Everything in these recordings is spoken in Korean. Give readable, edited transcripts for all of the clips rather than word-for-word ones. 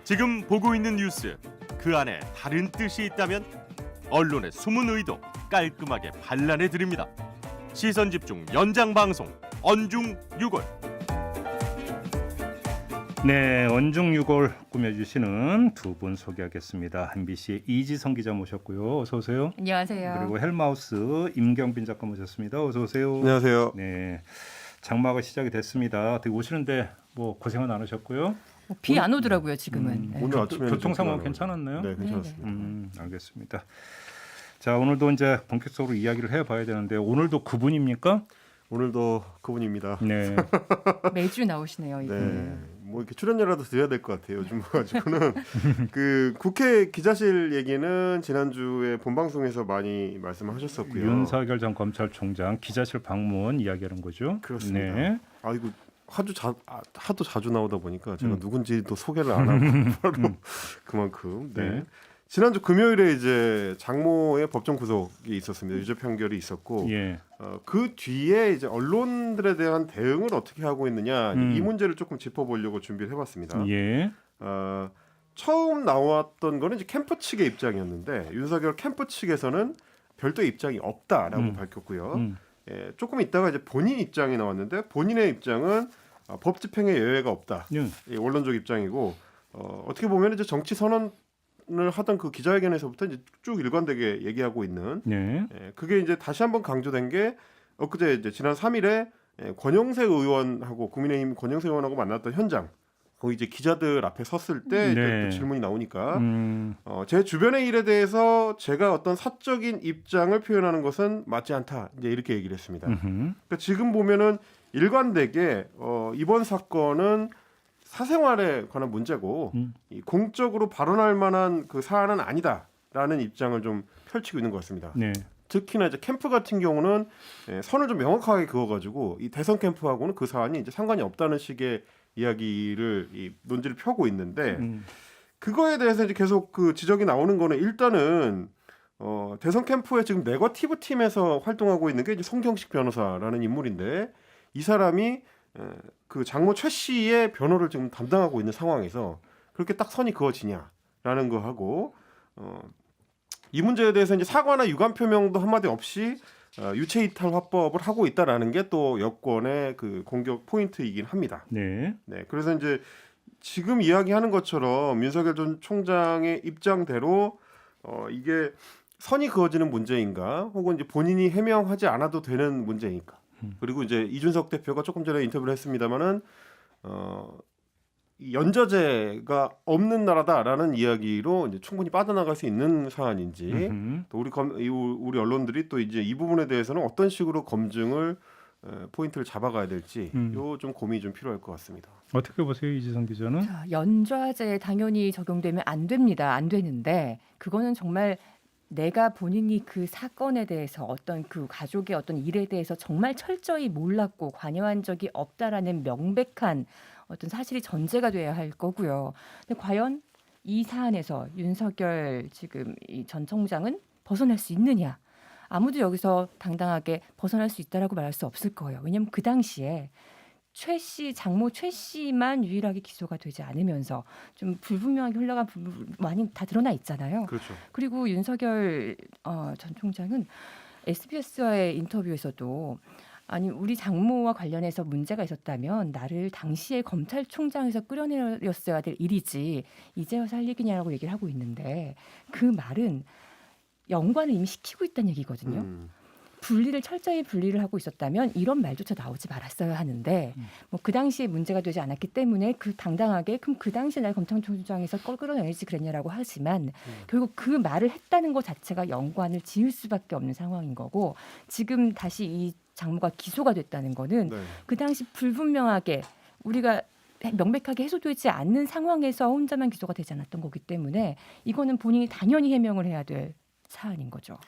지금 보고 있는 뉴스, 그 안에 다른 뜻이 있다면 언론의 숨은 의도 깔끔하게 반란해 드립니다. 시선 집중 연장 방송 언중 6월. 네, 언중6월 꾸며주시는 두 분 소개하겠습니다. MBC의 이지성 기자 모셨고요. 어서 오세요. 안녕하세요. 그리고 헬마우스 임경빈 작가 모셨습니다. 어서 오세요. 안녕하세요. 네, 장마가 시작이 됐습니다. 되게 오시는데 뭐 고생은 안 하셨고요. 비 안 오더라고요 지금은. 네. 오늘 아침에 교통 상황 괜찮았나요? 네, 괜찮았습니다. 알겠습니다. 자, 오늘도 이제 본격적으로 이야기를 해봐야 되는데 오늘도 그분입니까? 오늘도 그분입니다. 네. 매주 나오시네요. 네, 이분. 뭐 이렇게 출연료라도 드려야 될 것 같아요. 요즘 가지고는 그 국회 기자실 얘기는 지난주에 본방송에서 많이 말씀하셨었고요. 윤석열 전 검찰총장 기자실 방문 이야기하는 거죠. 그렇습니다. 네. 아이고 하도 자주 나오다 보니까 제가 누군지도 소개를 안 하고 바로 그만큼. 네. 네. 지난주 금요일에 이제 장모의 법정 구속이 있었습니다. 유죄 판결이 있었고, 예. 그 뒤에 이제 언론들에 대한 대응을 어떻게 하고 있느냐 이 문제를 조금 짚어보려고 준비를 해봤습니다. 예. 처음 나왔던 거는 이제 캠프 측의 입장이었는데 윤석열 캠프 측에서는 별도 입장이 없다라고 밝혔고요. 예, 조금 있다가 이제 본인 입장이 나왔는데 본인의 입장은 법 집행에 여외가 없다. 이 원론적 입장이고 어떻게 보면 이제 정치 선언을 하던 그 기자회견에서부터 이제 쭉 일관되게 얘기하고 있는. 네. 예, 그게 이제 다시 한번 강조된 게 엊그제 이제 지난 3일에 권영세 의원하고 국민의힘 권영세 의원하고 만났던 현장. 거기 이제 기자들 앞에 섰을 때 네. 또 질문이 나오니까 제 주변의 일에 대해서 제가 어떤 사적인 입장을 표현하는 것은 맞지 않다. 이제 이렇게 얘기를 했습니다. 그러니까 지금 보면은 일관되게 이번 사건은 사생활에 관한 문제고 이 공적으로 발언할 만한 그 사안은 아니다라는 입장을 좀 펼치고 있는 것 같습니다. 네. 특히나 이제 캠프 같은 경우는 선을 좀 명확하게 그어가지고 이 대선 캠프하고는 그 사안이 이제 상관이 없다는 식의 이야기를 이 논지를 펴고 있는데 그거에 대해서 이제 계속 그 지적이 나오는 거는 일단은 대선 캠프에 지금 네거티브 팀에서 활동하고 있는 게 이제 송경식 변호사라는 인물인데 이 사람이 그 장모 최 씨의 변호를 지금 담당하고 있는 상황에서 그렇게 딱 선이 그어지냐라는 거 하고 이 문제에 대해서 이제 사과나 유감 표명도 한마디 없이 유체 이탈 화법을 하고 있다라는 게 또 여권의 그 공격 포인트이긴 합니다. 네. 네, 그래서 이제 지금 이야기하는 것처럼 윤석열 전 총장의 입장대로 이게 선이 그어지는 문제인가, 혹은 이제 본인이 해명하지 않아도 되는 문제인가. 그리고 이제 이준석 대표가 조금 전에 인터뷰를 했습니다마는 이 연좌제가 없는 나라다라는 이야기로 이제 충분히 빠져나갈 수 있는 사안인지 또 우리 언론들이 또 이제 이 부분에 대해서는 어떤 식으로 검증을 포인트를 잡아가야 될지 요 좀 고민이 좀 필요할 것 같습니다. 어떻게 보세요, 이지성 기자는? 자, 연좌제 당연히 적용되면 안 됩니다. 안 되는데 그거는 정말 내가 본인이 그 사건에 대해서 어떤 그 가족의 어떤 일에 대해서 정말 철저히 몰랐고 관여한 적이 없다라는 명백한 어떤 사실이 전제가 돼야 할 거고요. 근데 과연 이 사안에서 윤석열 지금 이 전 총장은 벗어날 수 있느냐? 아무도 여기서 당당하게 벗어날 수 있다라고 말할 수 없을 거예요. 왜냐하면 그 당시에 최 씨, 장모 최 씨만 유일하게 기소가 되지 않으면서 좀 불분명하게 흘러간 부분 많이 다 드러나 있잖아요. 그렇죠. 그리고 윤석열 전 총장은 SBS와의 인터뷰에서도 아니 우리 장모와 관련해서 문제가 있었다면 나를 당시에 검찰총장에서 끌어내렸어야 될 일이지 이제 와서 할 얘기냐라고 얘기를 하고 있는데 그 말은 연관을 이미 시키고 있다는 얘기거든요. 철저히 분리를 하고 있었다면 이런 말조차 나오지 말았어야 하는데 뭐 그 당시에 문제가 되지 않았기 때문에 그 당당하게 그럼 그 당시에 날 검찰총장에서 끌어내야지 그랬냐라고 하지만 결국 그 말을 했다는 것 자체가 연관을 지을 수밖에 없는 상황인 거고 지금 다시 이 장모가 기소가 됐다는 거는 네. 그 당시 불분명하게 우리가 명백하게 해소되지 않는 상황에서 혼자만 기소가 되지 않았던 거기 때문에 이거는 본인이 당연히 해명을 해야 될 사안인 거죠.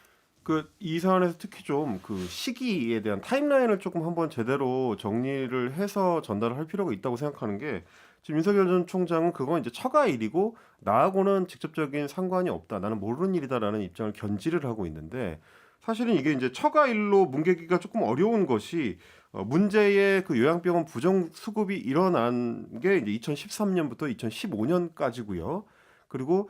이 사안에서 특히 좀 그 시기에 대한 타임라인을 조금 한번 제대로 정리를 해서 전달을 할 필요가 있다고 생각하는 게 지금 윤석열 전 총장은 그건 이제 처가 일이고 나하고는 직접적인 상관이 없다. 나는 모르는 일이다라는 입장을 견지를 하고 있는데 사실은 이게 이제 처가 일로 뭉개기가 조금 어려운 것이 문제의 그 요양병원 부정 수급이 일어난 게 이제 2013년부터 2015년까지고요. 그리고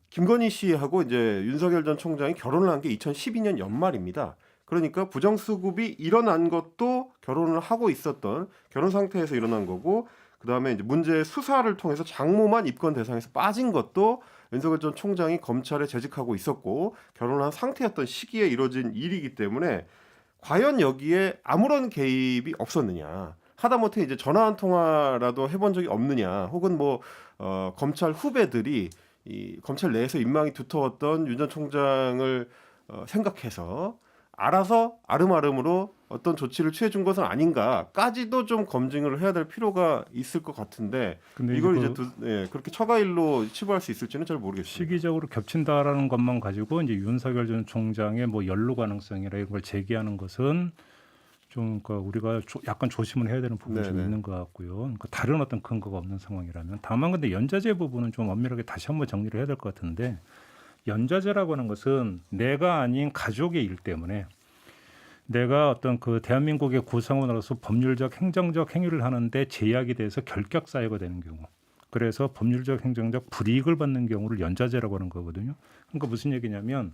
김건희 씨하고 이제 윤석열 전 총장이 결혼을 한 게 2012년 연말입니다. 그러니까 부정 수급이 일어난 것도 결혼을 하고 있었던 결혼 상태에서 일어난 거고, 그 다음에 이제 문제의 수사를 통해서 장모만 입건 대상에서 빠진 것도 윤석열 전 총장이 검찰에 재직하고 있었고 결혼한 상태였던 시기에 이뤄진 일이기 때문에 과연 여기에 아무런 개입이 없었느냐, 하다못해 이제 전화 한 통화라도 해본 적이 없느냐, 혹은 뭐 검찰 후배들이 이 검찰 내에서 인망이 두터웠던 윤 전 총장을 생각해서 알아서 아름아름으로 어떤 조치를 취해준 것은 아닌가까지도 좀 검증을 해야 될 필요가 있을 것 같은데, 근데 이걸 이제 그렇게 처가일로 치부할 수 있을지는 잘 모르겠습니다. 시기적으로 겹친다라는 것만 가지고 이제 윤석열 전 총장의 뭐 연루 가능성이라 이런 걸 제기하는 것은 좀 그러니까 우리가 약간 조심을 해야 되는 부분이 좀 네네. 있는 것 같고요. 그러니까 다른 어떤 근거가 없는 상황이라면, 다만 근데 연좌제 부분은 좀 엄밀하게 다시 한번 정리를 해야 될 것 같은데, 연좌제라고 하는 것은 내가 아닌 가족의 일 때문에 내가 어떤 그 대한민국의 구성원으로서 법률적 행정적 행위를 하는데 제약이 돼서 결격 사유가 되는 경우, 그래서 법률적 행정적 불이익을 받는 경우를 연좌제라고 하는 거거든요. 그러니까 무슨 얘기냐면,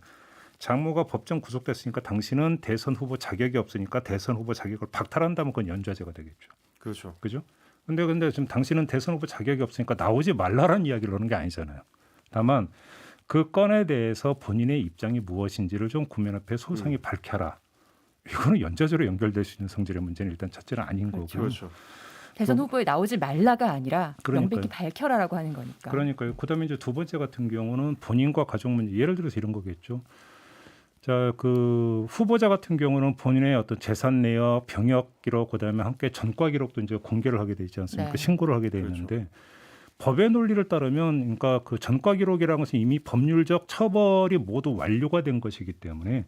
장모가 법정 구속됐으니까 당신은 대선 후보 자격이 없으니까 대선 후보 자격을 박탈한다면 그건 연좌제가 되겠죠. 그렇죠. 그죠? 근데 지금 당신은 대선 후보 자격이 없으니까 나오지 말라라는 이야기를 하는 게 아니잖아요. 다만 그 건에 대해서 본인의 입장이 무엇인지를 좀 국민 앞에 소상히 밝혀라. 이거는 연좌제로 연결될 수 있는 성질의 문제는 일단 첫째는 아닌 거고. 그렇죠. 대선 후보에 나오지 말라가 아니라 그러니까요. 명백히 밝혀라라고 하는 거니까. 그러니까요. 그다음에 이제 두 번째 같은 경우는 본인과 가족 문제. 예를 들어서 이런 거겠죠. 자, 그 후보자 같은 경우는 본인의 어떤 재산 내역, 병역 기록, 그다음에 함께 전과 기록도 이제 공개를 하게 돼 있지 않습니까? 네. 신고를 하게 돼 그렇죠. 있는데, 법의 논리를 따르면, 그러니까 그 전과 기록이라는 것은 이미 법률적 처벌이 모두 완료가 된 것이기 때문에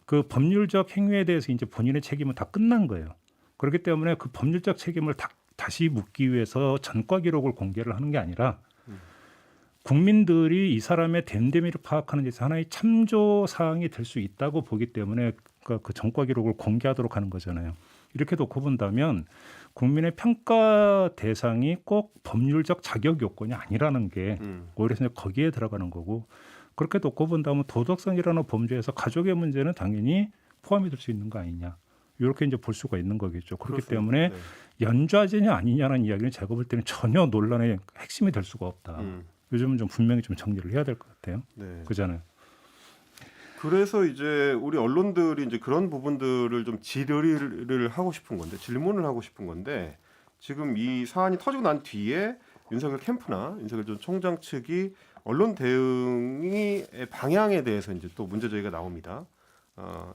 그 법률적 행위에 대해서 이제 본인의 책임은 다 끝난 거예요. 그렇기 때문에 그 법률적 책임을 다시 묻기 위해서 전과 기록을 공개를 하는 게 아니라, 국민들이 이 사람의 됨됨이를 파악하는 데서 하나의 참조 사항이 될 수 있다고 보기 때문에 그 전과 기록을 공개하도록 하는 거잖아요. 이렇게 놓고 본다면 국민의 평가 대상이 꼭 법률적 자격 요건이 아니라는 게 오히려 거기에 들어가는 거고, 그렇게 놓고 본다면 도덕성이라는 범죄에서 가족의 문제는 당연히 포함이 될 수 있는 거 아니냐, 이렇게 이제 볼 수가 있는 거겠죠. 그렇기 그렇습니다. 때문에 네. 연좌제냐 아니냐는 이야기는 제가 볼 때는 전혀 논란의 핵심이 될 수가 없다. 요즘은 좀 분명히 좀 정리를 해야 될 것 같아요. 네. 그잖아요. 그래서 이제 우리 언론들이 이제 그런 부분들을 좀 질의를 하고 싶은 건데, 질문을 하고 싶은 건데, 지금 이 사안이 터지고 난 뒤에 윤석열 캠프나 윤석열 전 총장 측이 언론 대응의 방향에 대해서 이제 또 문제 제기가 나옵니다.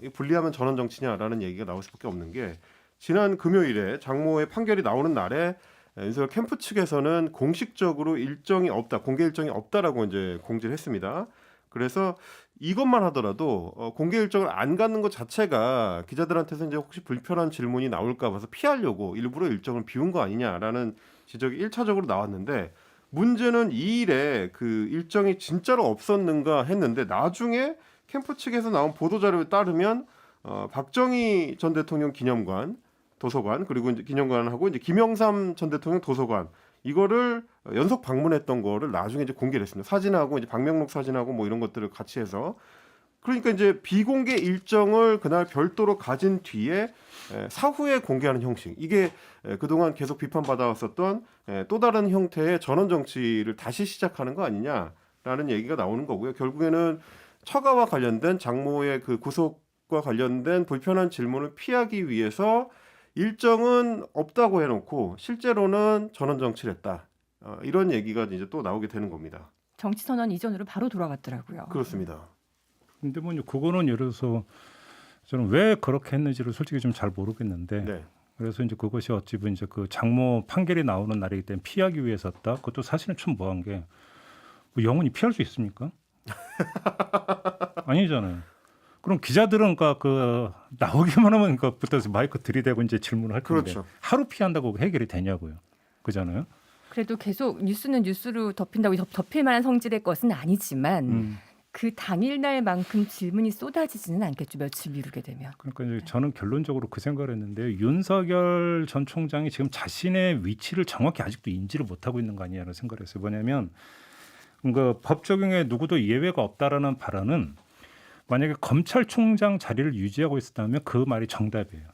이 분리하면 전원 정치냐라는 얘기가 나올 수밖에 없는 게, 지난 금요일에 장모의 판결이 나오는 날에 윤석열 캠프 측에서는 공식적으로 일정이 없다, 공개 일정이 없다라고 이제 공지를 했습니다. 그래서 이것만 하더라도 공개 일정을 안 갖는 것 자체가 기자들한테서 이제 혹시 불편한 질문이 나올까 봐서 피하려고 일부러 일정을 비운 거 아니냐라는 지적이 1차적으로 나왔는데, 문제는 이 일에 그 일정이 진짜로 없었는가 했는데, 나중에 캠프 측에서 나온 보도 자료에 따르면 박정희 전 대통령 기념관 도서관, 그리고 이제 기념관하고 이제 김영삼 전 대통령 도서관, 이거를 연속 방문했던 거를 나중에 이제 공개를 했습니다. 사진하고 이제 방명록 사진하고 뭐 이런 것들을 같이 해서. 그러니까 이제 비공개 일정을 그날 별도로 가진 뒤에 사후에 공개하는 형식, 이게 그동안 계속 비판받아왔었던 또 다른 형태의 전원 정치를 다시 시작하는 거 아니냐라는 얘기가 나오는 거고요. 결국에는 처가와 관련된 장모의 그 구속과 관련된 불편한 질문을 피하기 위해서 일정은 없다고 해놓고 실제로는 전원 정치를 했다. 이런 얘기가 이제 또 나오게 되는 겁니다. 정치 선언 이전으로 바로 돌아갔더라고요. 그렇습니다. 근데 뭐 그거는 예를 들어서 저는 왜 그렇게 했는지를 솔직히 좀 잘 모르겠는데, 네. 그래서 이제 그것이 어찌 보면 이제 그 장모 판결이 나오는 날이기 때문에 피하기 위해서였다. 그것도 사실은 좀 뭐한 게, 뭐 영원히 피할 수 있습니까? 아니잖아요. 그럼 기자들은 그 나오기만 하면 그부터 마이크 들이대고 이제 질문을 할 텐데, 그렇죠. 하루 피한다고 해결이 되냐고요. 그잖아요. 그래도 계속 뉴스는 뉴스로 덮인다고 덮일 만한 성질의 것은 아니지만 그 당일날만큼 질문이 쏟아지지는 않겠죠. 며칠 미루게 되면. 그러니까 이제 저는 결론적으로 그 생각을 했는데 윤석열 전 총장이 지금 자신의 위치를 정확히 아직도 인지를 못하고 있는 거 아니냐는 생각을 했어요. 뭐냐면 그 법 적용에 누구도 예외가 없다라는 발언은 만약에 검찰총장 자리를 유지하고 있었다면 그 말이 정답이에요.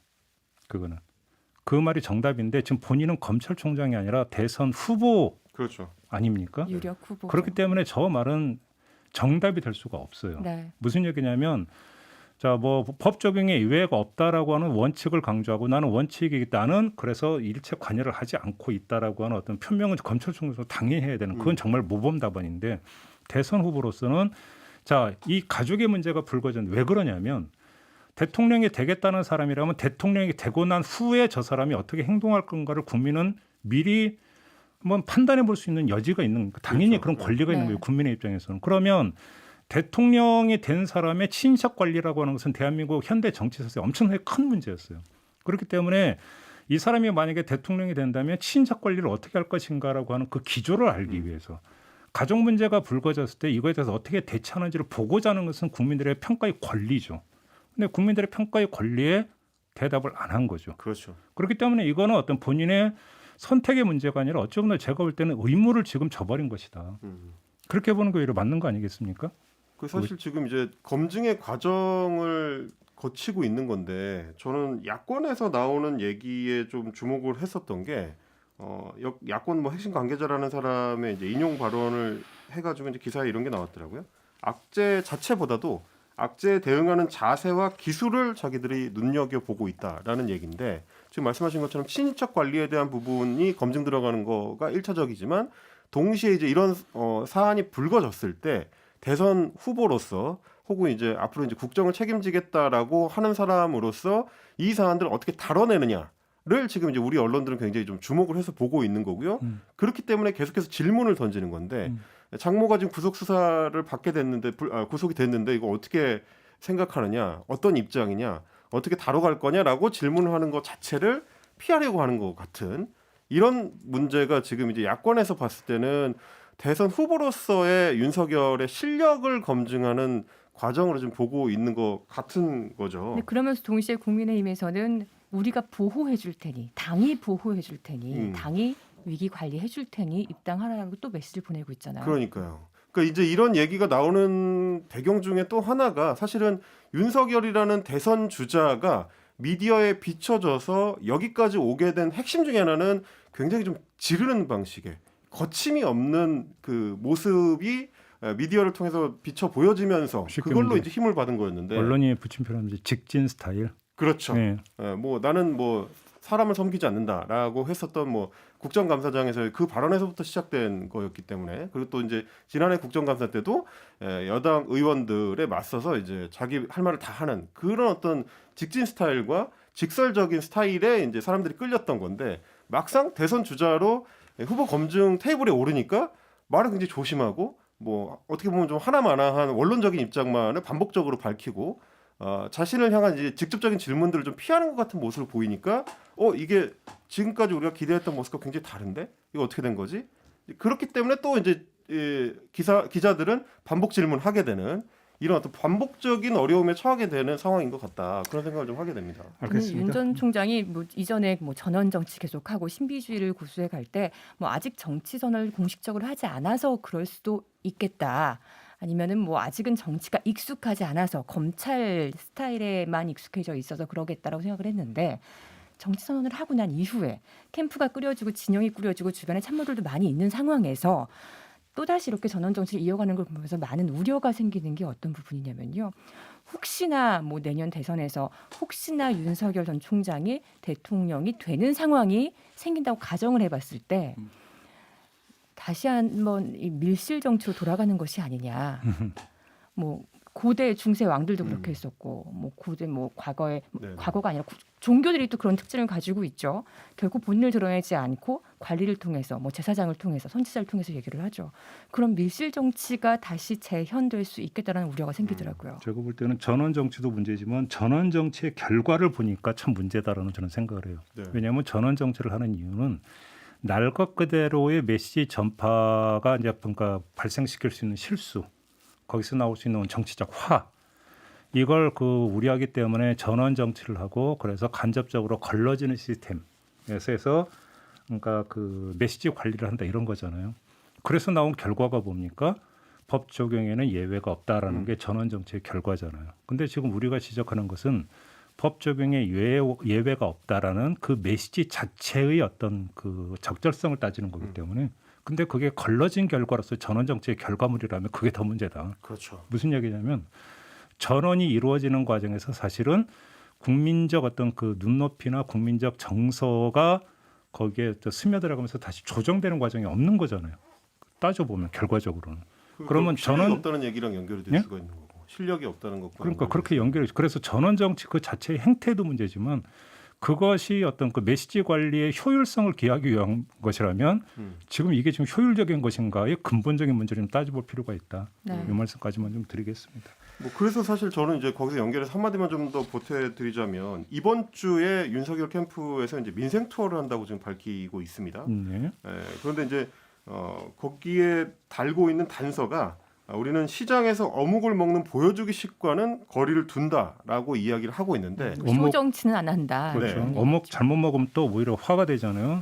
그거는. 그 말이 정답인데 지금 본인은 검찰총장이 아니라 대선 후보 그렇죠. 아닙니까? 유력 후보. 그렇기 때문에 저 말은 정답이 될 수가 없어요. 네. 무슨 얘기냐면 자, 뭐 법 적용에 예외가 없다라고 하는 원칙을 강조하고 나는 원칙이기 나는 그래서 일체 관여를 하지 않고 있다라고 하는 어떤 표명은 검찰총장에서 당연히 해야 되는 그건 정말 모범 답안인데 대선 후보로서는 자, 이 가족의 문제가 불거진 왜 그러냐면 대통령이 되겠다는 사람이라면 대통령이 되고 난 후에 저 사람이 어떻게 행동할 건가를 국민은 미리 한번 판단해 볼 수 있는 여지가 있는 당연히 그렇죠. 그런 권리가 있는 네. 거예요. 국민의 입장에서는. 그러면 대통령이 된 사람의 친인척 관리라고 하는 것은 대한민국 현대 정치사에 엄청나게 큰 문제였어요. 그렇기 때문에 이 사람이 만약에 대통령이 된다면 친인척 관리를 어떻게 할 것인가라고 하는 그 기조를 알기 위해서 가족 문제가 불거졌을 때 이거에 대해서 어떻게 대처하는지를 보고자 하는 것은 국민들의 평가의 권리죠. 근데 국민들의 평가의 권리에 대답을 안 한 거죠. 그렇죠. 그렇기 때문에 이거는 어떤 본인의 선택의 문제가 아니라 어쩌면 제가 볼 때는 의무를 지금 져버린 것이다. 그렇게 보는 게 오히려 맞는 거 아니겠습니까? 그 사실 지금 이제 검증의 과정을 거치고 있는 건데 저는 야권에서 나오는 얘기에 좀 주목을 했었던 게 야권 뭐 핵심 관계자라는 사람의 이제 인용 발언을 해가지고 이제 기사에 이런 게 나왔더라고요. 악재 자체보다도 악재에 대응하는 자세와 기술을 자기들이 눈여겨 보고 있다라는 얘기인데 지금 말씀하신 것처럼 친인척 관리에 대한 부분이 검증 들어가는 거가 1차적이지만 동시에 이제 이런 사안이 불거졌을 때 대선 후보로서 혹은 이제 앞으로 이제 국정을 책임지겠다라고 하는 사람으로서 이 사안들을 어떻게 다뤄내느냐를 지금 이제 우리 언론들은 굉장히 좀 주목을 해서 보고 있는 거고요. 그렇기 때문에 계속해서 질문을 던지는 건데 장모가 지금 구속 수사를 받게 됐는데 구속이 됐는데 이거 어떻게 생각하느냐, 어떤 입장이냐, 어떻게 다뤄갈 거냐라고 질문을 하는 것 자체를 피하려고 하는 것 같은 이런 문제가 지금 이제 야권에서 봤을 때는 대선 후보로서의 윤석열의 실력을 검증하는 과정으로 좀 보고 있는 것 같은 거죠. 근데 그러면서 동시에 국민의힘에서는 우리가 보호해 줄 테니, 당이 보호해 줄 테니, 당이 위기 관리해 줄 테니 입당하라고 또 메시지를 보내고 있잖아요. 그러니까요. 그러니까 이제 이런 얘기가 나오는 배경 중에 또 하나가 사실은 윤석열이라는 대선 주자가 미디어에 비춰져서 여기까지 오게 된 핵심 중에 하나는 굉장히 좀 지르는 방식의 거침이 없는 그 모습이 미디어를 통해서 비춰 보여지면서 그걸로 이제 힘을 받은 거였는데 언론이 붙인 표현은 직진 스타일. 그렇죠. 네. 뭐 나는 뭐 사람을 섬기지 않는다라고 했었던 뭐 국정감사장에서 그 발언에서부터 시작된 거였기 때문에 그리고 또 이제 지난해 국정감사 때도 여당 의원들에 맞서서 이제 자기 할 말을 다 하는 그런 어떤 직진 스타일과 직설적인 스타일에 이제 사람들이 끌렸던 건데 막상 대선 주자로 후보 검증 테이블에 오르니까 말을 굉장히 조심하고 뭐 어떻게 보면 좀 하나마나한 원론적인 입장만을 반복적으로 밝히고 자신을 향한 이제 직접적인 질문들을 좀 피하는 것 같은 모습을 보이니까 이게 지금까지 우리가 기대했던 모습과 굉장히 다른데 이거 어떻게 된 거지? 그렇기 때문에 또 이제 기자들은 반복 질문하게 되는 이런 어떤 반복적인 어려움에 처하게 되는 상황인 것 같다 그런 생각을 좀 하게 됩니다. 알겠습니다. 윤 전 총장이 뭐 이전에 뭐 전원 정치 계속하고 신비주의를 고수해 갈 때 뭐 아직 정치 선언을 공식적으로 하지 않아서 그럴 수도 있겠다. 아니면은 뭐 아직은 정치가 익숙하지 않아서 검찰 스타일에만 익숙해져 있어서 그러겠다라고 생각을 했는데 정치 선언을 하고 난 이후에 캠프가 꾸려지고 진영이 꾸려지고 주변에 참모들도 많이 있는 상황에서 또다시 이렇게 전원 정치를 이어가는 걸 보면서 많은 우려가 생기는 게 어떤 부분이냐면요. 혹시나 뭐 내년 대선에서 혹시나 윤석열 전 총장이 대통령이 되는 상황이 생긴다고 가정을 해봤을 때 다시 한번 이 밀실 정치로 돌아가는 것이 아니냐. 뭐 고대 중세 왕들도 그렇게 했었고 뭐 고대 뭐 과거에 과거가 아니라 종교들이 또 그런 특징을 가지고 있죠. 결국 본인을 드러내지 않고 관리를 통해서 뭐 제사장을 통해서 선지자를 통해서 얘기를 하죠. 그런 밀실 정치가 다시 재현될 수 있겠다라는 우려가 생기더라고요. 제가 볼 때는 전원 정치도 문제지만 전원 정치의 결과를 보니까 참 문제다라는 저는 생각을 해요. 네. 왜냐하면 전원 정치를 하는 이유는 날 것 그대로의 메시지 전파가 이제 뭔가 발생시킬 수 있는 실수 거기서 나올 수 있는 정치적 화 이걸 그 우려하기 때문에 전원 정치를 하고 그래서 간접적으로 걸러지는 시스템에서 그러니까 그 메시지 관리를 한다 이런 거잖아요. 그래서 나온 결과가 뭡니까? 법 적용에는 예외가 없다라는 게 전원 정치의 결과잖아요. 근데 지금 우리가 지적하는 것은 법 적용에 예외가 없다라는 그 메시지 자체의 어떤 그 적절성을 따지는 거기 때문에 근데 그게 걸러진 결과로서 전원 정치의 결과물이라면 그게 더 문제다. 그렇죠. 무슨 얘기냐면 전원이 이루어지는 과정에서 사실은 국민적 어떤 그 눈높이나 국민적 정서가 거기에 또 스며들어가면서 다시 조정되는 과정이 없는 거잖아요. 따져보면 결과적으로는. 그러면 실력이 전원- 없다는 얘기랑 연결이 될 예? 수가 있는 거고 실력이 없다는 것과 그러니까 연결이 그렇게 연결이 그래서 전원 정치 그 자체의 행태도 문제지만 그것이 어떤 그 메시지 관리의 효율성을 기하기 위한 것이라면 지금 이게 지금 효율적인 것인가의 근본적인 문제를 좀 따져볼 필요가 있다. 네. 이 말씀까지만 좀 드리겠습니다. 뭐 그래서 사실 저는 이제 거기서 연결해서 한마디만 좀 더 보태드리자면 이번 주에 윤석열 캠프에서 이제 민생 투어를 한다고 지금 밝히고 있습니다. 네. 그런데 이제 거기에 달고 있는 단서가 우리는 시장에서 어묵을 먹는 보여주기식과는 거리를 둔다라고 이야기를 하고 있는데 어묵- 쇼 정치는 안 한다. 그렇죠. 네. 어묵 잘못 먹으면 또 오히려 화가 되잖아요.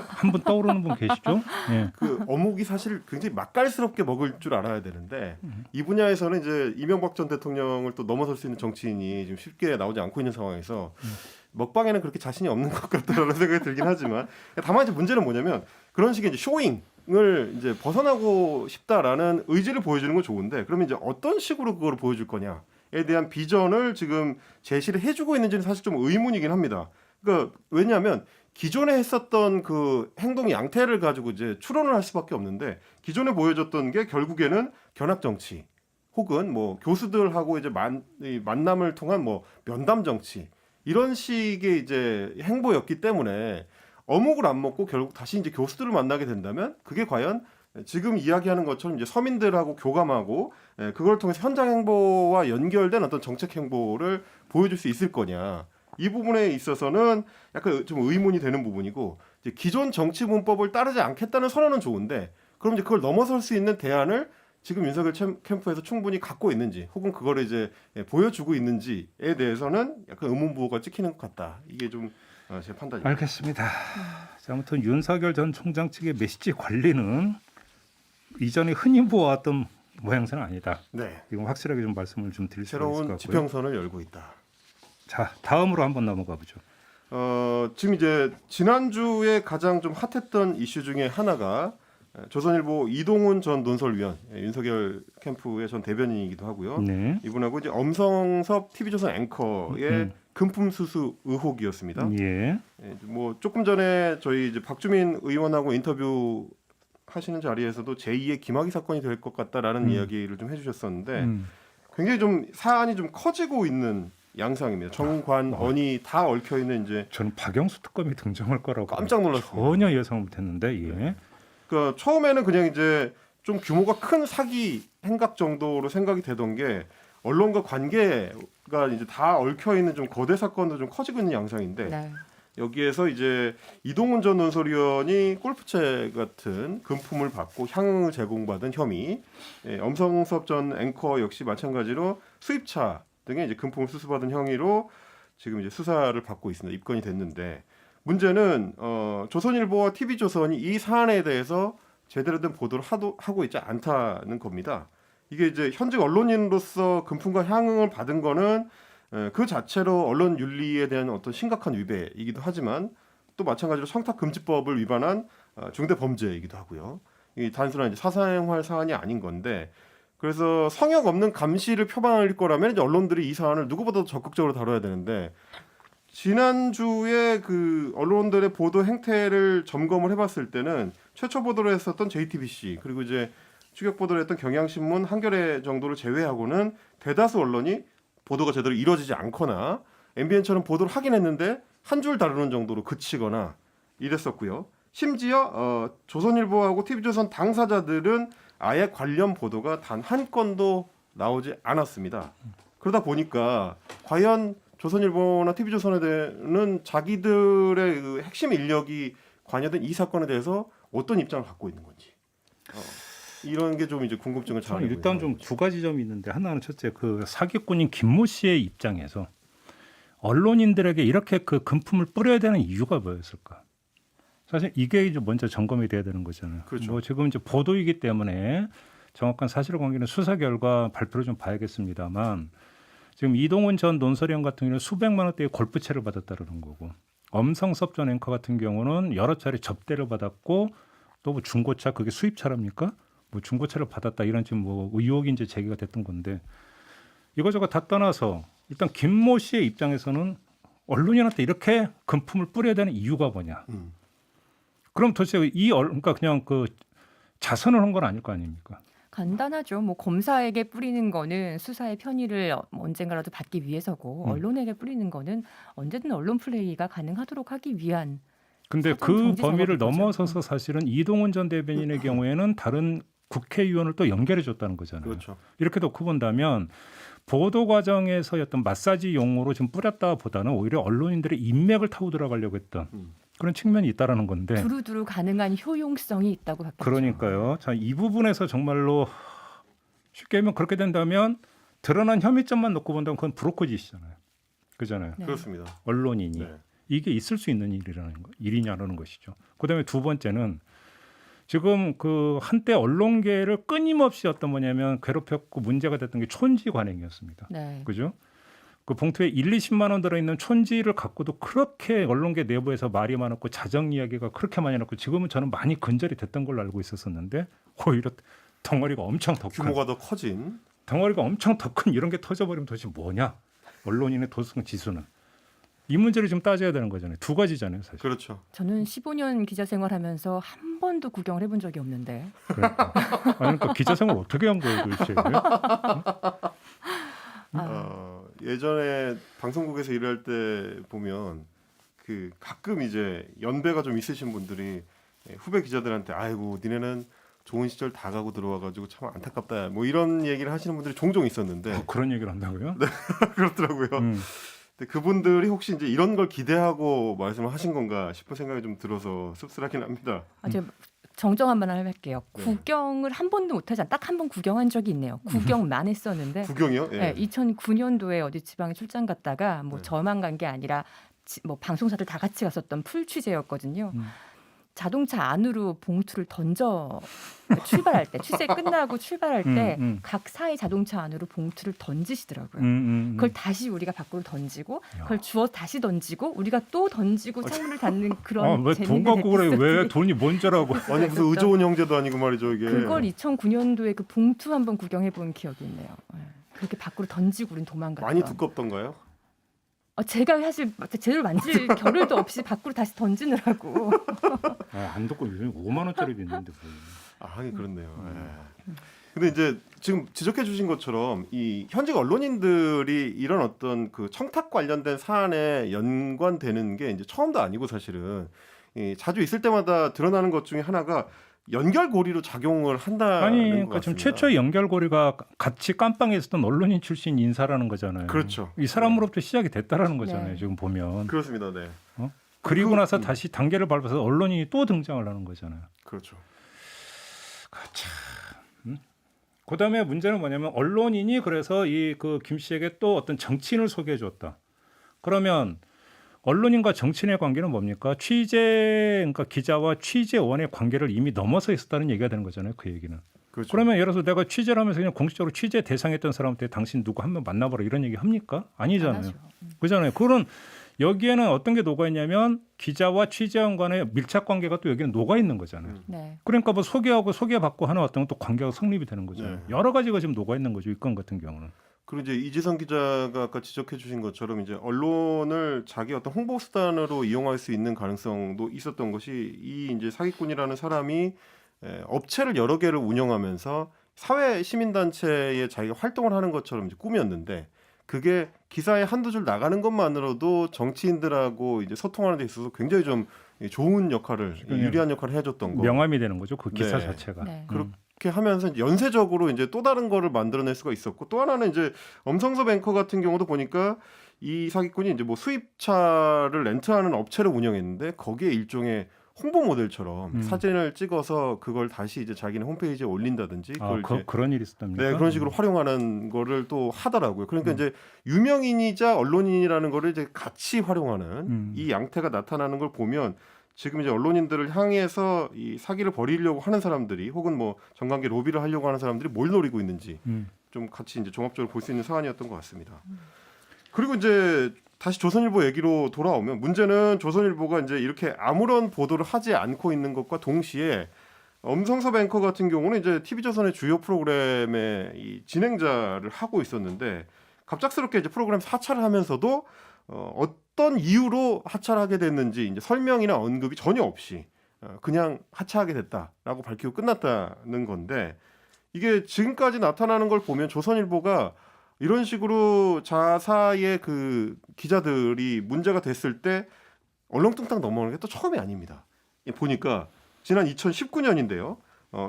한 분 떠오르는 분 계시죠? 예. 그 어묵이 사실 굉장히 맛깔스럽게 먹을 줄 알아야 되는데 이 분야에서는 이제 이명박 전 대통령을 또 넘어설 수 있는 정치인이 지금 쉽게 나오지 않고 있는 상황에서 먹방에는 그렇게 자신이 없는 것 같다라는 생각이 들긴 하지만 다만 이제 문제는 뭐냐면 그런 식의 이제 쇼잉을 이제 벗어나고 싶다라는 의지를 보여주는 건 좋은데 그러면 이제 어떤 식으로 그걸 보여줄 거냐에 대한 비전을 지금 제시를 해주고 있는지는 사실 좀 의문이긴 합니다. 그러니까 왜냐하면 기존에 했었던 그 행동 양태를 가지고 이제 추론을 할 수밖에 없는데 기존에 보여줬던 게 결국에는 견학 정치 혹은 뭐 교수들하고 이제 만남을 통한 뭐 면담 정치 이런 식의 이제 행보였기 때문에 어묵을 안 먹고 결국 다시 이제 교수들을 만나게 된다면 그게 과연 지금 이야기하는 것처럼 이제 서민들하고 교감하고 그걸 통해서 현장 행보와 연결된 어떤 정책 행보를 보여줄 수 있을 거냐. 이 부분에 있어서는 약간 좀 의문이 되는 부분이고 이제 기존 정치 문법을 따르지 않겠다는 선언은 좋은데 그럼 이제 그걸 넘어설 수 있는 대안을 지금 윤석열 캠프에서 충분히 갖고 있는지 혹은 그거를 이제 보여주고 있는지에 대해서는 약간 의문부호가 찍히는 것 같다. 이게 좀 제 판단입니다. 알겠습니다. 자, 아무튼 윤석열 전 총장 측의 메시지 관리는 이전에 흔히 보았던 모양새는 아니다. 네. 이건 확실하게 좀 말씀을 좀 드릴 수가 있을 것 새로운 같고요. 지평선을 열고 있다. 자, 다음으로 한번 넘어가 보죠. 지금 이제 지난주에 가장 좀 핫했던 이슈 중에 하나가 조선일보 이동훈 전 논설위원 윤석열 캠프의 전 대변인이기도 하고요. 네. 이분하고 이제 엄성섭 TV조선 앵커의 금품 수수 의혹이었습니다. 예. 뭐 조금 전에 저희 이제 박주민 의원하고 인터뷰 하시는 자리에서도 제2의 김학의 사건이 될 것 같다라는 이야기를 좀 해주셨었는데 굉장히 좀 사안이 좀 커지고 있는 양상입니다. 정관, 언이 다 얽혀 있는 이제 저는 박영수 특검이 등장할 거라고 깜짝 놀랐습니다. 전혀 예상을 못했는데 예. 그러니까 처음에는 그냥 이제 좀 규모가 큰 사기 행각 정도로 생각이 되던 게 언론과 관계가 이제 다 얽혀 있는 좀 거대 사건도 좀 커지고 있는 양상인데 네. 여기에서 이제 이동훈 전 논설위원이 골프채 같은 금품을 받고 향응을 제공받은 혐의, 엄성섭 전 앵커 역시 마찬가지로 수입차 등의 이제 금품을 수수받은 혐의로 지금 이제 수사를 받고 있습니다. 입건이 됐는데 문제는 조선일보와 TV조선이 이 사안에 대해서 제대로 된 보도를 하고 있지 않다는 겁니다. 이게 이제 현직 언론인으로서 금품과 향응을 받은 거는 그 자체로 언론 윤리에 대한 어떤 심각한 위배이기도 하지만 또 마찬가지로 청탁금지법을 위반한 중대 범죄이기도 하고요. 이 단순한 이제 사생활 사안이 아닌 건데 그래서 성역 없는 감시를 표방할 거라면 이제 언론들이 이 사안을 누구보다도 적극적으로 다뤄야 되는데 지난주에 그 언론들의 보도 행태를 점검을 해봤을 때는 최초 보도를 했었던 JTBC 그리고 이제 추격 보도를 했던 경향신문, 한겨레 정도를 제외하고는 대다수 언론이 보도가 제대로 이루어지지 않거나 MBN처럼 보도를 하긴 했는데 한 줄 다루는 정도로 그치거나 이랬었고요. 심지어 조선일보하고 TV조선 당사자들은 아예 관련 보도가 단 한 건도 나오지 않았습니다. 그러다 보니까 과연 조선일보나 TV조선에는 자기들의 그 핵심 인력이 관여된 이 사건에 대해서 어떤 입장을 갖고 있는 건지. 이런 게 좀 이제 궁금증을 저는 자아내고 일단 있는 좀 거죠. 두 가지 점이 있는데 하나는 첫째 그 사기꾼인 김모 씨의 입장에서 언론인들에게 이렇게 그 금품을 뿌려야 되는 이유가 뭐였을까? 사실 이게 이제 먼저 점검이 돼야 되는 거잖아요. 그렇죠. 뭐 지금 이제 보도이기 때문에 정확한 사실관계는 수사 결과 발표를 좀 봐야겠습니다만 지금 이동훈 전 논설위원 같은 경우는 수백만 원대의 골프채를 받았다는 거고 엄성섭 전 앵커 같은 경우는 여러 차례 접대를 받았고 또 뭐 중고차 그게 수입차랍니까? 뭐 중고차를 받았다 이런 지금 뭐 의혹이 이제 제기가 됐던 건데 이거저거 다 떠나서 일단 김모 씨의 입장에서는 언론인한테 이렇게 금품을 뿌려야 되는 이유가 뭐냐? 그럼 도대체 그러니까 그냥 그 자선을 한 건 아닐 거 아닙니까? 간단하죠. 뭐 검사에게 뿌리는 거는 수사의 편의를 언젠가라도 받기 위해서고 언론에게 뿌리는 거는 언제든 언론 플레이가 가능하도록 하기 위한. 근데 사전 그 정지 범위를 작업인 거죠. 넘어서서 사실은 이동훈 전 대변인의 경우에는 다른 국회의원을 또 연결해 줬다는 거잖아요. 그렇죠. 이렇게 놓고 본다면 보도 과정에서의 어떤 마사지 용으로 좀 뿌렸다보다는 오히려 언론인들의 인맥을 타고 들어가려고 했던 그런 측면이 있다라는 건데. 두루두루 가능한 효용성이 있다고 봤겠죠. 그러니까요. 자, 이 부분에서 정말로 쉽게 하면 그렇게 된다면 드러난 혐의점만 놓고 본다면 그건 브로커짓이잖아요. 그잖아요. 네. 그렇습니다. 언론인이 네. 이게 있을 수 있는 일이냐라는 것이죠. 그다음에 두 번째는 지금 그 한때 언론계를 끊임없이 어떤 뭐냐면 괴롭혔고 문제가 됐던 게 촌지 관행이었습니다. 네. 그죠? 그 봉투에 1, 20만 원 들어있는 촌지를 갖고도 그렇게 언론계 내부에서 말이 많았고 자정 이야기가 그렇게 많이 났고 지금은 저는 많이 근절이 됐던 걸로 알고 있었었는데 오히려 덩어리가 엄청 더 큰 규모가 더 커진. 덩어리가 엄청 더 큰 이런 게 터져버리면 도대체 뭐냐? 언론인의 도덕성 지수는 이 문제를 좀 따져야 되는 거잖아요. 두 가지잖아요, 사실. 그렇죠. 저는 15년 기자 생활하면서 한 번도 구경을 해본 적이 없는데. 그러니까, 아니, 그러니까 기자 생활 어떻게 한 거예요, 도대체? 예전에 방송국에서 일할 때 보면 그 가끔 이제 연배가 좀 있으신 분들이 후배 기자들한테 아이고 니네는 좋은 시절 다 가고 들어와가지고 참 안타깝다 뭐 이런 얘기를 하시는 분들이 종종 있었는데 그런 얘기를 한다고요? 네, 그렇더라고요. 근데 그분들이 혹시 이제 이런 걸 기대하고 말씀을 하신 건가 싶은 생각이 좀 들어서 씁쓸하긴 합니다. 제가 정정 한번 할게요. 네. 구경을 한 번도 못하지 않. 딱 한 번 구경한 적이 있네요. 구경만 했었는데. 구경이요? 예. 네, 2009년도에 어디 지방에 출장 갔다가 뭐 네. 저만 간 게 아니라 뭐 방송사들 다 같이 갔었던 풀 취재였거든요. 자동차 안으로 봉투를 던져 출발할 때 취재 끝나고 출발할 때 각 사의 자동차 안으로 봉투를 던지시더라고요. 그걸 다시 우리가 밖으로 던지고 그걸 주워 다시 던지고 우리가 또 던지고 창문을 닫는 그런 왜 돈 재밌는 갖고 그래? 왜 에피소드들이 돈이 뭔지라고? 아니 무슨 의좋은 형제도 아니고 말이죠 이게. 그걸 2009년도에 그 봉투 한번 구경해 본 기억이 있네요. 네. 그렇게 밖으로 던지고 우린 도망갔던. 많이 두껍던가요? 제가 사실 제대로 만질 겨를도 없이 밖으로 다시 던지느라고. 안 듣고 요즘 5만 원짜리도 있는데 뭐. 아, 하긴 그렇네요. 예. 근데 이제 지금 지적해 주신 것처럼 이 현직 언론인들이 이런 어떤 그 청탁 관련된 사안에 연관되는 게 이제 처음도 아니고 사실은 자주 있을 때마다 드러나는 것 중에 하나가 연결고리로 작용을 한다는 아니, 것 그러니까 같습니다. 지금 최초의 연결고리가 같이 깜빵에 있었던 언론인 출신 인사라는 거잖아요. 그렇죠. 이 사람으로부터 시작이 됐다라는 거잖아요. 네. 지금 보면. 그렇습니다. 네. 그리고 나서 다시 단계를 밟아서 언론인이 또 등장을 하는 거잖아요. 그렇죠. 그다음에 문제는 뭐냐면 언론인이 그래서 이 그 김 씨에게 또 어떤 정치인을 소개해 줬다. 그러면 언론인과 정치인의 관계는 뭡니까? 그러니까 기자와 취재원의 관계를 이미 넘어서 있었다는 얘기가 되는 거잖아요. 그 얘기는. 그렇죠. 그러면 예를 들어서 내가 취재를 하면서 그냥 공식적으로 취재 대상했던 사람한테 당신 누구 한 명 만나보라 이런 얘기 합니까? 아니잖아요. 그잖아요. 그런 여기에는 어떤 게 녹아 있냐면 기자와 취재원 간의 밀착 관계가 또 여기는 녹아 있는 거잖아요. 네. 그러니까 뭐 소개하고 소개받고 하는 어떤 또 관계가 성립이 되는 거잖아요. 네. 여러 가지가 지금 녹아 있는 거죠. 이 건 같은 경우는. 그리고 이제 이재성 기자가 아까 지적해 주신 것처럼 이제 언론을 자기 어떤 홍보 수단으로 이용할 수 있는 가능성도 있었던 것이 이 이제 사기꾼이라는 사람이 업체를 여러 개를 운영하면서 사회 시민단체에 자기가 활동을 하는 것처럼 이제 꾸몄는데 그게 기사에 한두 줄 나가는 것만으로도 정치인들하고 이제 소통하는 데 있어서 굉장히 좀 좋은 역할을 유리한 역할을 해줬던 거. 명함이 되는 거죠. 그 기사 네. 자체가. 네. 그렇게 하면서 이제 연쇄적으로 이제 또 다른 거를 만들어낼 수가 있었고 또 하나는 이제 엄성섭 앵커 같은 경우도 보니까 이 사기꾼이 이제 뭐 수입차를 렌트하는 업체를 운영했는데 거기에 일종의 홍보 모델처럼 음. 사진을 찍어서 그걸 다시 이제 자기네 홈페이지에 올린다든지 아, 그런 일이 있었답니까? 네, 그런 식으로 활용하는 거를 또 하더라고요. 그러니까 이제 유명인이자 언론인이라는 거를 이제 같이 활용하는 이 양태가 나타나는 걸 보면 지금 이제 언론인들을 향해서 이 사기를 벌이려고 하는 사람들이 혹은 뭐 정관계 로비를 하려고 하는 사람들이 뭘 노리고 있는지 좀 같이 이제 종합적으로 볼 수 있는 사안이었던 것 같습니다. 그리고 이제 다시 조선일보 얘기로 돌아오면 문제는 조선일보가 이제 이렇게 아무런 보도를 하지 않고 있는 것과 동시에 엄성섭 앵커 같은 경우는 이제 TV조선의 주요 프로그램의 이 진행자를 하고 있었는데 갑작스럽게 이제 프로그램 사찰을 하면서도 어떤 이유로 하차하게 됐는지 이제 설명이나 언급이 전혀 없이 그냥 하차하게 됐다라고 밝히고 끝났다는 건데 이게 지금까지 나타나는 걸 보면 조선일보가 이런 식으로 자사의 그 기자들이 문제가 됐을 때 얼렁뚱땅 넘어가는 게 또 처음이 아닙니다. 보니까 지난 2019년인데요.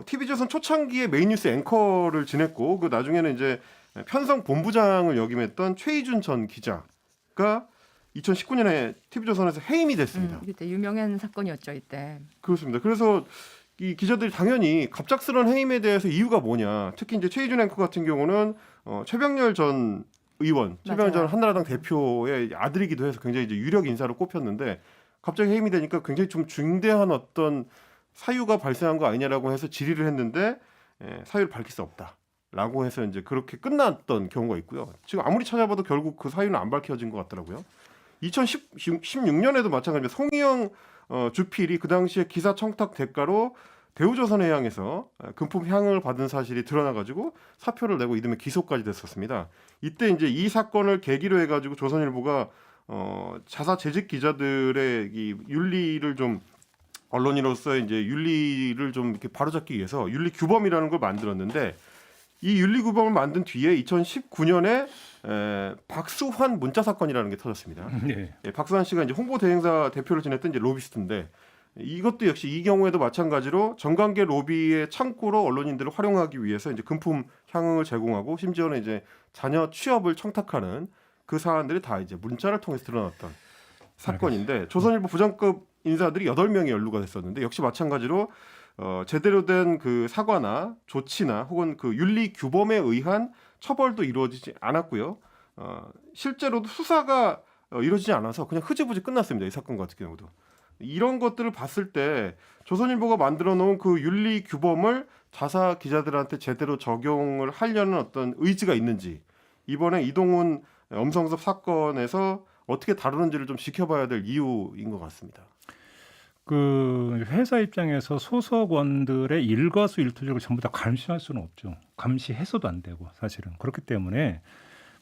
TV조선 초창기에 메인뉴스 앵커를 지냈고 그 나중에는 이제 편성 본부장을 역임했던 최희준 전 기자가 2019년에 TV조선에서 해임이 됐습니다. 이때 유명한 사건이었죠 이때. 그렇습니다. 그래서 이 기자들이 당연히 갑작스러운 해임에 대해서 이유가 뭐냐. 특히 이제 최희준 앵커 같은 경우는 최병렬 전 의원, 최병렬 전 한나라당 대표의 아들이기도 해서 굉장히 이제 유력 인사로 꼽혔는데 갑자기 해임이 되니까 굉장히 좀 중대한 어떤 사유가 발생한 거 아니냐라고 해서 질의를 했는데 사유를 밝힐 수 없다라고 해서 이제 그렇게 끝났던 경우가 있고요. 지금 아무리 찾아봐도 결국 그 사유는 안 밝혀진 것 같더라고요. 2016년에도 마찬가지로 송희영 주필이 그 당시에 기사 청탁 대가로 대우조선에 향해서 금품 향응을 받은 사실이 드러나가지고 사표를 내고 이듬해 기소까지 됐었습니다. 이때 이제 이 사건을 계기로 해가지고 조선일보가 자사 재직 기자들의 이 윤리를 좀 언론인으로서 이제 윤리를 좀 이렇게 바로잡기 위해서 윤리 규범이라는 걸 만들었는데 이 윤리 규범을 만든 뒤에 2019년에 박수환 문자 사건이라는 게 터졌습니다. 네. 박수환 씨가 이제 홍보 대행사 대표를 지냈던 이제 로비스트인데 이것도 역시 이 경우에도 마찬가지로 정관계 로비의 창구로 언론인들을 활용하기 위해서 이제 금품 향응을 제공하고 심지어는 이제 자녀 취업을 청탁하는 그 사안들이 다 이제 문자를 통해서 드러났던 사건인데 조선일보 부장급 인사들이 8명이 연루가 됐었는데 역시 마찬가지로 제대로 된 그 사과나 조치나 혹은 그 윤리 규범에 의한 처벌도 이루어지지 않았고요. 실제로도 수사가 이루어지지 않아서 그냥 흐지부지 끝났습니다. 이 사건 같은 경우도. 이런 것들을 봤을 때 조선일보가 만들어 놓은 그 윤리 규범을 자사 기자들한테 제대로 적용을 하려는 어떤 의지가 있는지 이번에 이동훈 엄성섭 사건에서 어떻게 다루는지를 좀 지켜봐야 될 이유인 것 같습니다. 그 회사 입장에서 소속원들의 일거수일투족을 전부 다 감시할 수는 없죠. 감시해서도 안 되고 사실은 그렇기 때문에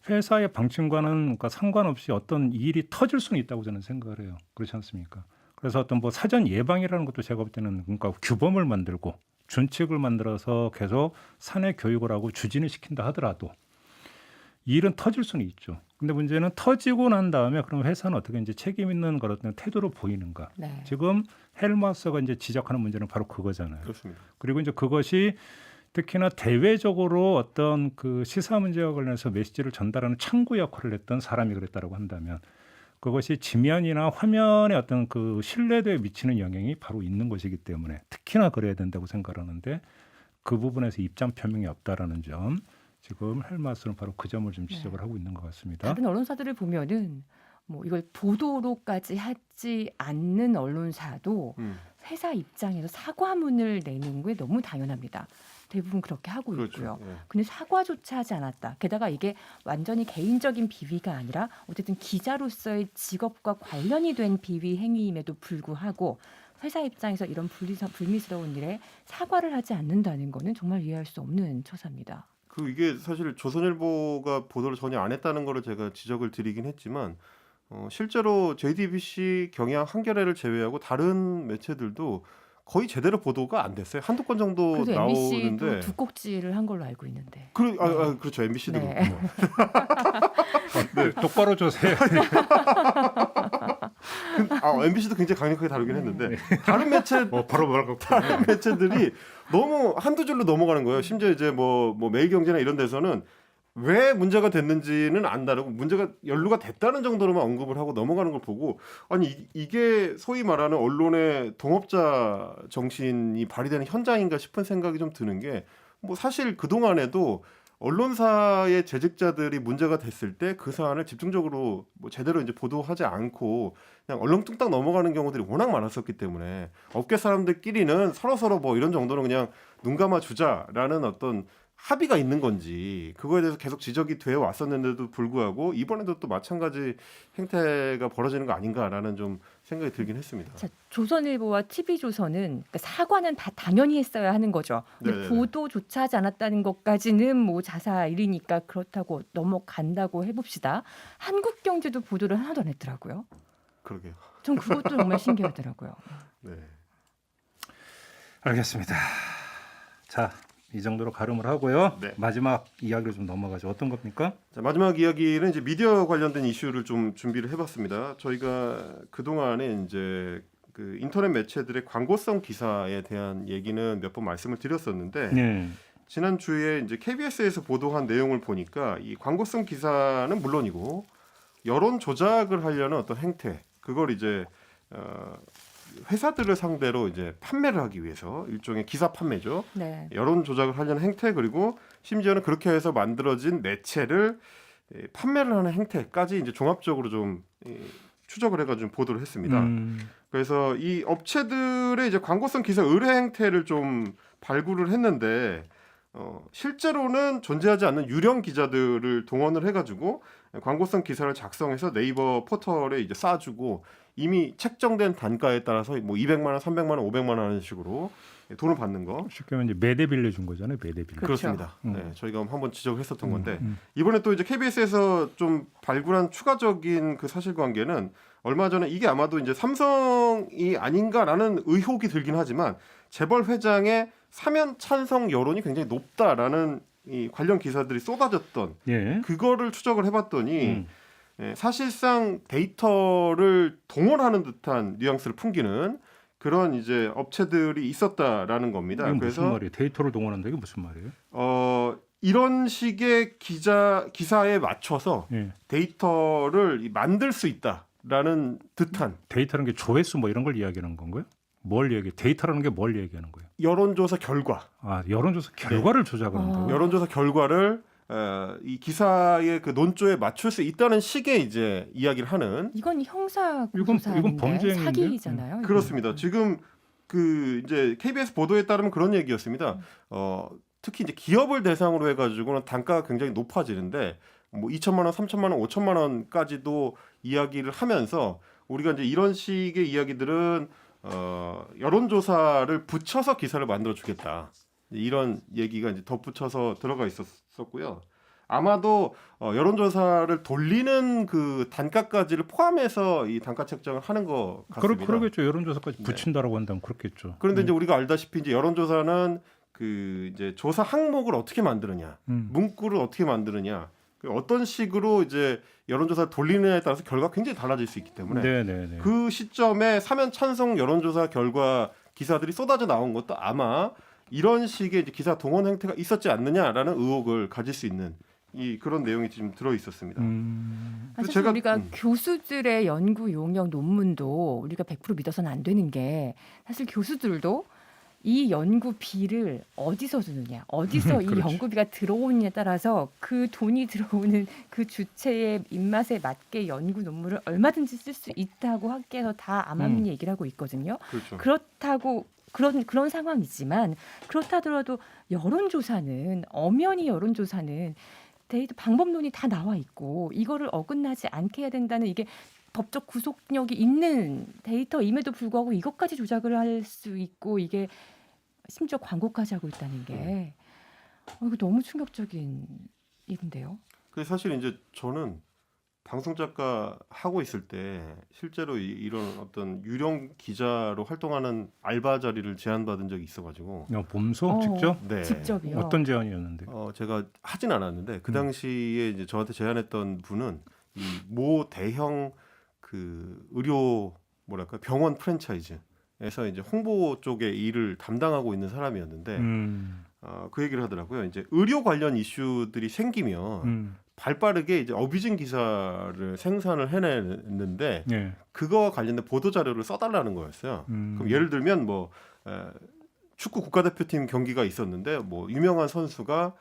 회사의 방침과는 그러니까 상관없이 어떤 일이 터질 수는 있다고 저는 생각을 해요. 그렇지 않습니까? 그래서 어떤 뭐 사전 예방이라는 것도 제가 볼 때는 그러니까 규범을 만들고 준칙을 만들어서 계속 사내 교육을 하고 추진을 시킨다 하더라도 일은 터질 수는 있죠. 근데 문제는 터지고 난 다음에 그럼 회사는 어떻게 이제 책임 있는 그런 태도로 보이는가? 네. 지금 헬마스가 이제 지적하는 문제는 바로 그거잖아요. 그렇습니다. 그리고 이제 그것이 특히나 대외적으로 어떤 그 시사 문제와 관련해서 메시지를 전달하는 창구 역할을 했던 사람이 그랬다라고 한다면 그것이 지면이나 화면에 어떤 그 신뢰도에 미치는 영향이 바로 있는 것이기 때문에 특히나 그래야 된다고 생각하는데 그 부분에서 입장 표명이 없다라는 점. 지금 헬마스는 바로 그 점을 좀 지적을 하고 있는 것 같습니다. 다른 언론사들을 보면은 뭐 이걸 보도로까지 하지 않는 언론사도 회사 입장에서 사과문을 내는 게 너무 당연합니다. 대부분 그렇게 하고 그렇죠. 있고요. 네. 근데 사과조차 하지 않았다. 게다가 이게 완전히 개인적인 비위가 아니라 어쨌든 기자로서의 직업과 관련이 된 비위 행위임에도 불구하고 회사 입장에서 이런 불미스러운 일에 사과를 하지 않는다는 거는 정말 이해할 수 없는 처사입니다. 그 이게 사실 조선일보가 보도를 전혀 안 했다는 거를 제가 지적을 드리긴 했지만 실제로 JTBC, 경향, 한겨레를 제외하고 다른 매체들도 거의 제대로 보도가 안 됐어요. 한두 건 정도 그래서 MBC도 나오는데 두 꼭지를 한 걸로 알고 있는데. 그렇죠. MBC도 네. 그렇고. 똑바로 주세요. MBC도 굉장히 강력하게 다루긴 했는데 다른 매체 바로 말고 다른 매체들이 너무 한두 줄로 넘어가는 거예요. 심지어 이제 뭐 매일경제나 이런 데서는 왜 문제가 됐는지는 안 다루고 문제가 연루가 됐다는 정도로만 언급을 하고 넘어가는 걸 보고 아니 이게 소위 말하는 언론의 동업자 정신이 발휘되는 현장인가 싶은 생각이 좀 드는 게 뭐 사실 그동안에도 언론사의 재직자들이 문제가 됐을 때 그 사안을 집중적으로 뭐 제대로 이제 보도하지 않고 그냥 얼렁뚱땅 넘어가는 경우들이 워낙 많았었기 때문에 업계 사람들끼리는 서로 뭐 이런 정도는 그냥 눈 감아 주자라는 어떤 합의가 있는 건지 그거에 대해서 계속 지적이 되어 왔었는데도 불구하고 이번에도 또 마찬가지 행태가 벌어지는 거 아닌가라는 좀 생각이 들긴 했습니다. 자, 조선일보와 TV조선은 그러니까 사과는 다 당연히 했어야 하는 거죠. 근데 네네네. 보도조차 하지 않았다는 것까지는 뭐 자사일이니까 그렇다고 넘어간다고 해봅시다. 한국경제도 보도를 하나도 안 했더라고요. 그러게요. 전 그것도 정말 신기하더라고요. 네. 알겠습니다. 자, 이 정도로 가름을 하고요. 네. 마지막 이야기로 좀 넘어가죠. 어떤 겁니까? 자, 마지막 이야기는 이제 미디어 관련된 이슈를 좀 준비를 해봤습니다. 저희가 그 동안에 이제 그 인터넷 매체들의 광고성 기사에 대한 얘기는 몇 번 말씀을 드렸었는데 네. 지난 주에 이제 KBS에서 보도한 내용을 보니까 이 광고성 기사는 물론이고 여론 조작을 하려는 어떤 행태 그걸 이제 회사들을 상대로 이제 판매를 하기 위해서 일종의 기사 판매죠. 네. 여론 조작을 하려는 행태 그리고 심지어는 그렇게 해서 만들어진 매체를 판매를 하는 행태까지 이제 종합적으로 좀 추적을 해가지고 보도를 했습니다. 그래서 이 업체들의 이제 광고성 기사 의뢰 행태를 좀 발굴을 했는데 실제로는 존재하지 않는 유령 기자들을 동원을 해가지고 광고성 기사를 작성해서 네이버 포털에 이제 쏴주고 이미 책정된 단가에 따라서 뭐 200만 원, 300만 원, 500만 원 하는 식으로 돈을 받는 거. 쉽게 말하면 이제 매대 빌려준 거잖아요. 매대 빌려. 그렇죠. 그렇습니다. 네, 저희가 한번 지적을 했었던 건데 음. 이번에 또 이제 KBS에서 좀 발굴한 추가적인 그 사실관계는 얼마 전에 이게 아마도 이제 삼성이 아닌가라는 의혹이 들긴 하지만 재벌 회장의 사면 찬성 여론이 굉장히 높다라는 이 관련 기사들이 쏟아졌던 예. 그거를 추적을 해봤더니 사실상 데이터를 동원하는 듯한 뉘앙스를 풍기는 그런 이제 업체들이 있었다라는 겁니다. 이게 그래서 무슨 말이에요? 데이터를 동원한다 이게 무슨 말이에요? 이런 식의 기사에 맞춰서 예. 데이터를 만들 수 있다라는 듯한 데이터라는 게 조회수 뭐 이런 걸 이야기하는 건가요? 뭘 얘기? 데이터라는 게 뭘 얘기하는 거예요? 여론조사 결과, 아, 여론조사 결과를 조작을 한다고. 여론조사 결과를 이 기사의 그 논조에 맞출 수 있다는 식의 이제 이야기를 하는 이건 형사 이건 고소사인데 범죄 행위인데요? 사기잖아요. 이건. 그렇습니다. 지금 그 이제 KBS 보도에 따르면 그런 얘기였습니다. 특히 이제 기업을 대상으로 해가지고는 단가가 굉장히 높아지는데 뭐 2천만 원, 3천만 원, 5천만 원까지도 이야기를 하면서 우리가 이제 이런 식의 이야기들은 여론조사를 붙여서 기사를 만들어 주겠다. 이런 얘기가 이제 덧붙여서 들어가 있었고요. 아마도 여론조사를 돌리는 그 단가까지를 포함해서 이 단가 책정을 하는 것 같습니다. 그러겠죠. 여론조사까지 네. 붙인다라고 한다면 그렇겠죠. 그런데 이제 우리가 알다시피 이제 여론조사는 그 이제 조사 항목을 어떻게 만드느냐, 문구를 어떻게 만드느냐, 어떤 식으로 이제 여론조사를 돌리느냐에 따라서 결과가 굉장히 달라질 수 있기 때문에 네네네. 그 시점에 사면 찬성 여론조사 결과 기사들이 쏟아져 나온 것도 아마 이런 식의 이제 기사 동원 행태가 있었지 않느냐라는 의혹을 가질 수 있는 이 그런 내용이 지금 들어 있었습니다. 사실 우리가 교수들의 연구 용역 논문도 우리가 100% 믿어서는 안 되는 게 사실 교수들도 이 연구비를 어디서 주느냐, 어디서 이 그렇지. 연구비가 들어오느냐에 따라서 그 돈이 들어오는 그 주체의 입맛에 맞게 연구 논문을 얼마든지 쓸 수 있다고 학계에서 다 암암리 얘기를 하고 있거든요. 그렇죠. 그렇다고 그런 상황이지만 그렇다 하더라도 여론조사는 엄연히 여론조사는 데이터 방법론이 다 나와 있고 이거를 어긋나지 않게 해야 된다는 이게 법적 구속력이 있는 데이터임에도 불구하고 이것까지 조작을 할 수 있고 이게 심지어 광고까지 하고 있다는 게 이거 너무 충격적인 일인데요. 그 사실 이제 저는 방송 작가 하고 있을 때 실제로 이런 어떤 유령 기자로 활동하는 알바 자리를 제안받은 적이 있어가지고 범소 직접 네. 직접이요. 어떤 제안이었는데? 제가 하진 않았는데 그 당시에 이제 저한테 제안했던 분은 이 모 대형 그 의료 뭐랄까 병원 프랜차이즈에서 이제 홍보 쪽에 일을 담당하고 있는 사람이었는데 그 얘기를 하더라고요. 이제 의료 관련 이슈들이 생기면 발빠르게 이제 어뷰징 기사를 생산을 해내는데 네. 그거와 관련된 보도 자료를 써달라는 거였어요. 그럼 예를 들면 뭐 축구 국가대표팀 경기가 있었는데 뭐 유명한 선수가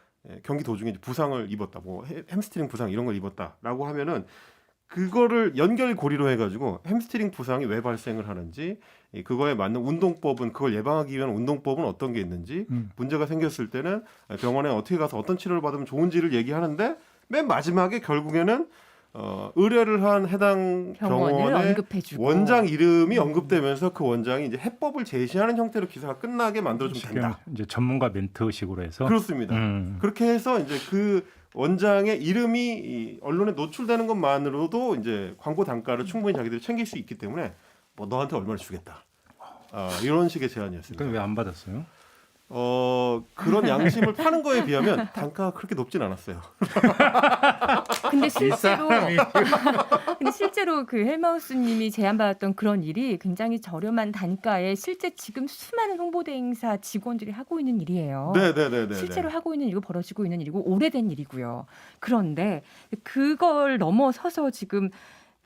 경기 도중에 이제 부상을 입었다, 뭐 햄스트링 부상 이런 걸 입었다라고 하면은 그거를 연결고리로 해가지고 햄스트링 부상이 왜 발생을 하는지, 그거에 맞는 운동법은, 그걸 예방하기 위한 운동법은 어떤 게 있는지, 문제가 생겼을 때는 병원에 어떻게 가서 어떤 치료를 받으면 좋은지를 얘기하는데 맨 마지막에 결국에는 의뢰를 한 해당 병원의 언급해주고. 원장 이름이 언급되면서 그 원장이 이제 해법을 제시하는 형태로 기사가 끝나게 만들어주면 된다. 이제 전문가 멘트식으로 해서 그렇습니다. 그렇게 해서 이제 그 원장의 이름이 이 언론에 노출되는 것만으로도 이제 광고 단가를 충분히 자기들이 챙길 수 있기 때문에 뭐 너한테 얼마를 주겠다. 이런 식의 제안이었습니다. 그럼 왜 안 받았어요? 그런 양심을 파는 거에 비하면 단가가 그렇게 높진 않았어요. 근데 실제로 그 헬마우스님이 제안받았던 그런 일이 굉장히 저렴한 단가에 실제 지금 수많은 홍보대행사 직원들이 하고 있는 일이에요. 네네네. 실제로 하고 있는 일이고 벌어지고 있는 일이고 오래된 일이고요. 그런데 그걸 넘어서서 지금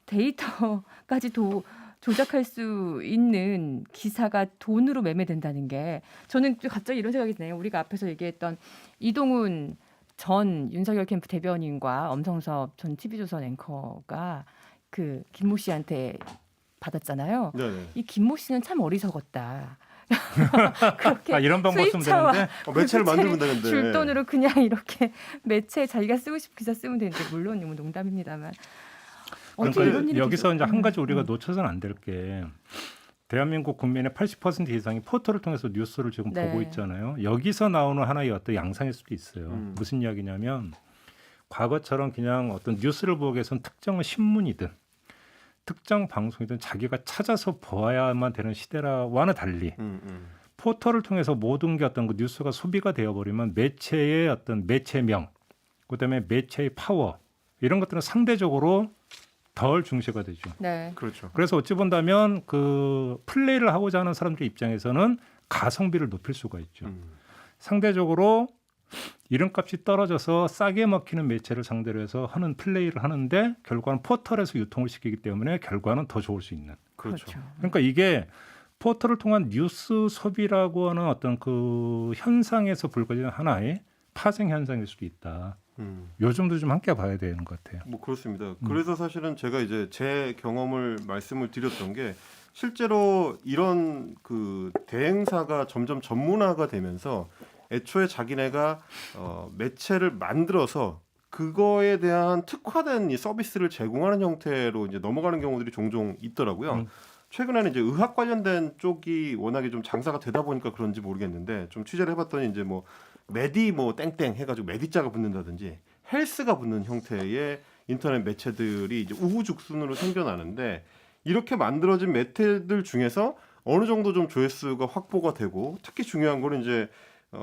데이터까지도 조작할 수 있는 기사가 돈으로 매매된다는 게, 저는 갑자기 이런 생각이 드네요. 우리가 앞에서 얘기했던 이동훈 전 윤석열 캠프 대변인과 엄성섭 전 TV조선 앵커가 그 김모 씨한테 받았잖아요. 네네. 이 김모 씨는 참 어리석었다. 그렇게 이런 방법 쓰면 수입차와 되는데 매체를 만들면 되는데 줄 돈으로 그냥 이렇게 매체 자기가 쓰고 싶은 기사 쓰면 되는데, 물론 이건 농담입니다만. 그러니까 이런 일이 여기서 계속- 이제 한 가지 우리가 놓쳐서는 안 될 게, 대한민국 국민의 80% 이상이 포털을 통해서 뉴스를 지금 네. 보고 있잖아요. 여기서 나오는 하나의 어떤 양상일 수도 있어요. 무슨 이야기냐면, 과거처럼 그냥 어떤 뉴스를 보기 위해서는 특정 신문이든 특정 방송이든 자기가 찾아서 보아야만 되는 시대와는 달리, 포털을 통해서 모든 게 어떤 그 뉴스가 소비가 되어버리면 매체의 어떤 매체명, 그다음에 매체의 파워, 이런 것들은 상대적으로 덜 중시가 되죠. 네. 그렇죠. 그래서 어찌 본다면 그 플레이를 하고자 하는 사람들 입장에서는 가성비를 높일 수가 있죠. 상대적으로 이름값이 떨어져서 싸게 먹히는 매체를 상대로 해서 하는 플레이를 하는데, 결과는 포털에서 유통을 시키기 때문에 결과는 더 좋을 수 있는. 그렇죠. 그러니까 이게 포털을 통한 뉴스 소비라고 하는 어떤 그 현상에서 불거지는 하나의 파생 현상일 수도 있다. 요즘도 좀 함께 봐야 되는 것 같아요. 뭐 그렇습니다. 그래서 사실은 제가 이제 제 경험을 말씀을 드렸던 게, 실제로 이런 그 대행사가 점점 전문화가 되면서 애초에 자기네가 매체를 만들어서 그거에 대한 특화된 이 서비스를 제공하는 형태로 이제 넘어가는 경우들이 종종 있더라고요. 최근에는 이제 의학 관련된 쪽이 워낙에 좀 장사가 되다 보니까 그런지 모르겠는데, 좀 취재를 해봤더니 이제 뭐 메디 뭐 땡땡 해가지고 메디자가 붙는다든지 헬스가 붙는 형태의 인터넷 매체들이 이제 우후죽순으로 생겨나는데, 이렇게 만들어진 매체들 중에서 어느 정도 좀 조회수가 확보가 되고, 특히 중요한 거는 이제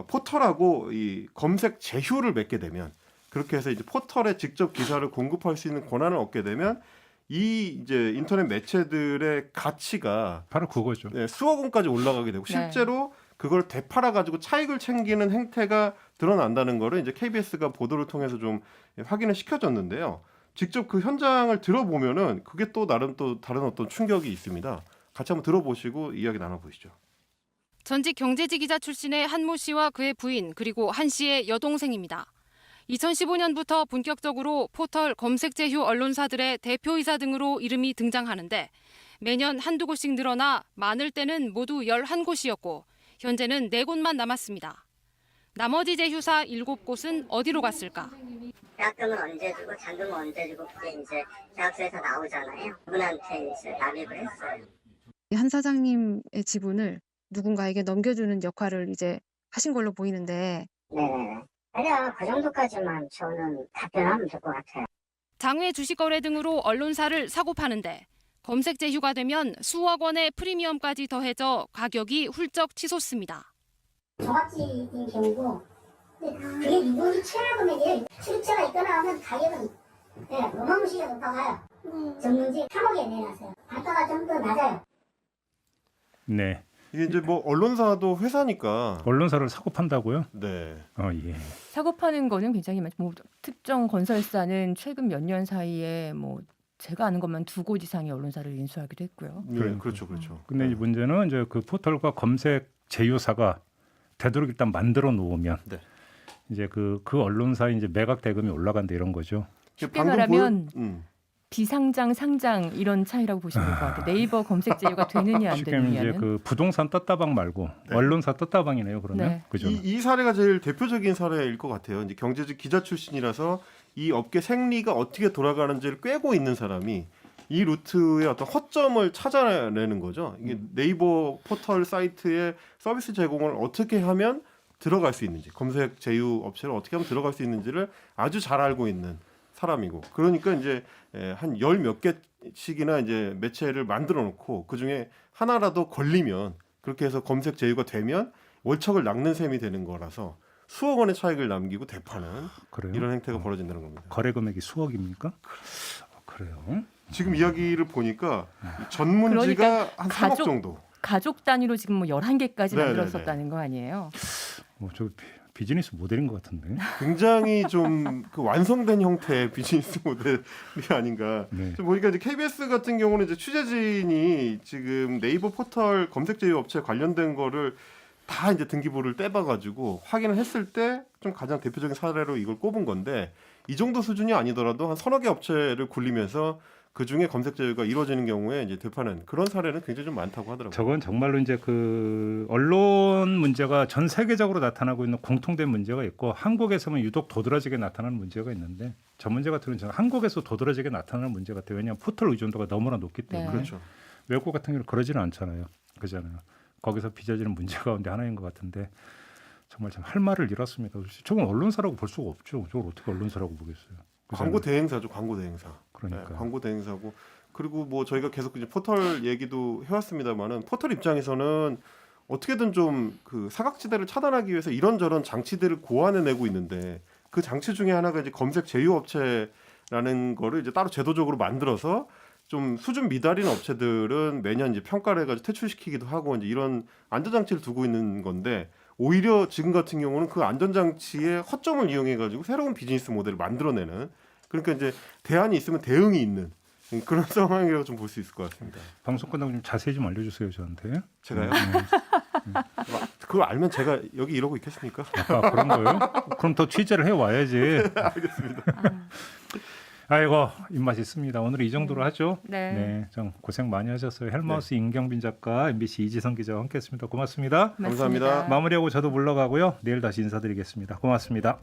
포털하고 이 검색 제휴를 맺게 되면, 그렇게 해서 이제 포털에 직접 기사를 공급할 수 있는 권한을 얻게 되면, 이 이제 인터넷 매체들의 가치가 바로 그거죠. 수억 원까지 올라가게 되고, 실제로 그걸 되팔아 가지고 차익을 챙기는 행태가 드러난다는 거를 이제 KBS가 보도를 통해서 좀 확인을 시켜줬는데요. 직접 그 현장을 들어보면은 그게 또 나름 또 다른 어떤 충격이 있습니다. 같이 한번 들어보시고 이야기 나눠보시죠. 전직 경제지 기자 출신의 한모 씨와 그의 부인, 그리고 한 씨의 여동생입니다. 2015년부터 본격적으로 포털 검색 제휴 언론사들의 대표이사 등으로 이름이 등장하는데, 매년 한두 곳씩 늘어나 많을 때는 모두 11곳이었고 현재는 4곳만 남았습니다. 나머지 제휴사 7곳은 어디로 갔을까? 계약금은 언제 주고 잔금은 언제 주고, 그게 이제 계약서에서 나오잖아요. 그분한테 이제 납입을 했어요. 한 사장님의 지분을 누군가에게 넘겨주는 역할을 이제 하신 걸로 보이는데. 네네네. 그냥 그 정도까지만 저는 답변하면 될 것 같아요. 장외 주식거래 등으로 언론사를 사고 파는데, 검색 제휴가 되면 수억 원의 프리미엄까지 더해져 가격이 훌쩍 치솟습니다. 저같이 경우고, 그게 유보리 최하 금액이에요. 출입처가 있거나 하면 가격은 어마무시하게 높아가요. 전문지 3억에 내놨어요. 단가가 좀 더 낮아요. 네. 이게 이제 뭐 언론사도 회사니까. 언론사를 사고 판다고요? 네. 예. 사고 파는 거는 굉장히 많죠. 뭐 특정 건설사는 최근 몇 년 사이에 뭐 제가 아는 것만 2곳 이상의 언론사를 인수하기도 했고요. 네, 그렇죠, 그렇죠. 근데 네. 이 문제는 이제 그 포털과 검색 제휴사가 되도록 일단 만들어 놓으면 네. 이제 그 언론사의 이제 매각 대금이 올라간다 이런 거죠. 쉽게 방금 말하면 보여- 비상장, 상장 이런 차이라고 보시면 될 것 같아요. 네이버 검색 제휴가 되느냐 안 지금 이제 되느냐는. 그 부동산 떴다방 말고 네. 언론사 떴다방이네요. 그러면 네. 그죠? 이 사례가 제일 대표적인 사례일 것 같아요. 이제 경제직 기자 출신이라서 이 업계 생리가 어떻게 돌아가는지를 꿰고 있는 사람이 이 루트의 어떤 허점을 찾아내는 거죠. 이게 네이버 포털 사이트의 서비스 제공을 어떻게 하면 들어갈 수 있는지, 검색 제휴 업체를 어떻게 하면 들어갈 수 있는지를 아주 잘 알고 있는 사람이고, 그러니까 이제 한 열 몇 개씩이나 이제 매체를 만들어 놓고 그 중에 하나라도 걸리면 그렇게 해서 검색 제휴가 되면 월척을 낚는 셈이 되는 거라서 수억 원의 차익을 남기고 대파는 그래요? 이런 행태가 벌어진다는 겁니다. 거래 금액이 수억입니까? 그래요? 지금 이야기를 보니까 전문지가 그러니까 한 3억 가족- 정도. 가족 단위로 지금 뭐 11개까지 네네네. 만들었었다는 거 아니에요? 저 비즈니스 모델인 것 같은데. 굉장히 좀 그 완성된 형태의 비즈니스 모델이 아닌가. 네. 좀 보니까 이제 KBS 같은 경우는 이제 취재진이 지금 네이버 포털 검색 제휴 업체 관련된 거를 다 이제 등기부를 떼봐가지고 확인을 했을 때 좀 가장 대표적인 사례로 이걸 꼽은 건데, 이 정도 수준이 아니더라도 한 서너 개 업체를 굴리면서 그 중에 검색 제휴가 이루어지는 경우에 이제 되파는 그런 사례는 굉장히 좀 많다고 하더라고요. 저건 정말로 이제 그 언론 문제가 전 세계적으로 나타나고 있는 공통된 문제가 있고, 한국에서만 유독 도드라지게 나타나는 문제가 있는데, 저 문제 같은 경우는 한국에서 도드라지게 나타나는 문제 같아요. 왜냐하면 포털 의존도가 너무나 높기 때문에. 네. 그렇죠. 외국 같은 경우는 그러지는 않잖아요. 그잖아요. 거기서 빚어지는 문제 가운데 하나인 것 같은데, 정말 참 할 말을 잃었습니다. 저건 언론사라고 볼 수가 없죠. 저걸 어떻게 언론사라고 보겠어요. 그잖아요. 광고 대행사죠, 광고 대행사. 그러니까. 네, 광고 대행사고. 그리고 뭐 저희가 계속 이제 포털 얘기도 해왔습니다만은, 포털 입장에서는 어떻게든 좀 그 사각지대를 차단하기 위해서 이런저런 장치들을 고안해내고 있는데, 그 장치 중에 하나가 이제 검색 제휴 업체라는 거를 이제 따로 제도적으로 만들어서 좀 수준 미달인 업체들은 매년 이제 평가를 해가지고 퇴출시키기도 하고 이제 이런 안전장치를 두고 있는 건데, 오히려 지금 같은 경우는 그 안전장치의 허점을 이용해가지고 새로운 비즈니스 모델을 만들어내는, 그러니까 이제 대안이 있으면 대응이 있는 그런 상황이라고 좀 볼 수 있을 것 같습니다. 방송 끝나고 좀 자세히 좀 알려주세요, 저한테. 제가요? 네. 그걸 알면 제가 여기 이러고 있겠습니까? 아, 그런 거요? 그럼 더 취재를 해 와야지. 알겠습니다. 아이고, 입맛 있습니다. 오늘 이 정도로 하죠. 네. 네, 좀 고생 많이 하셨어요. 헬마우스 임경빈 작가, MBC 이지성 기자와 함께했습니다. 고맙습니다. 감사합니다. 마무리하고 저도 물러가고요. 내일 다시 인사드리겠습니다. 고맙습니다.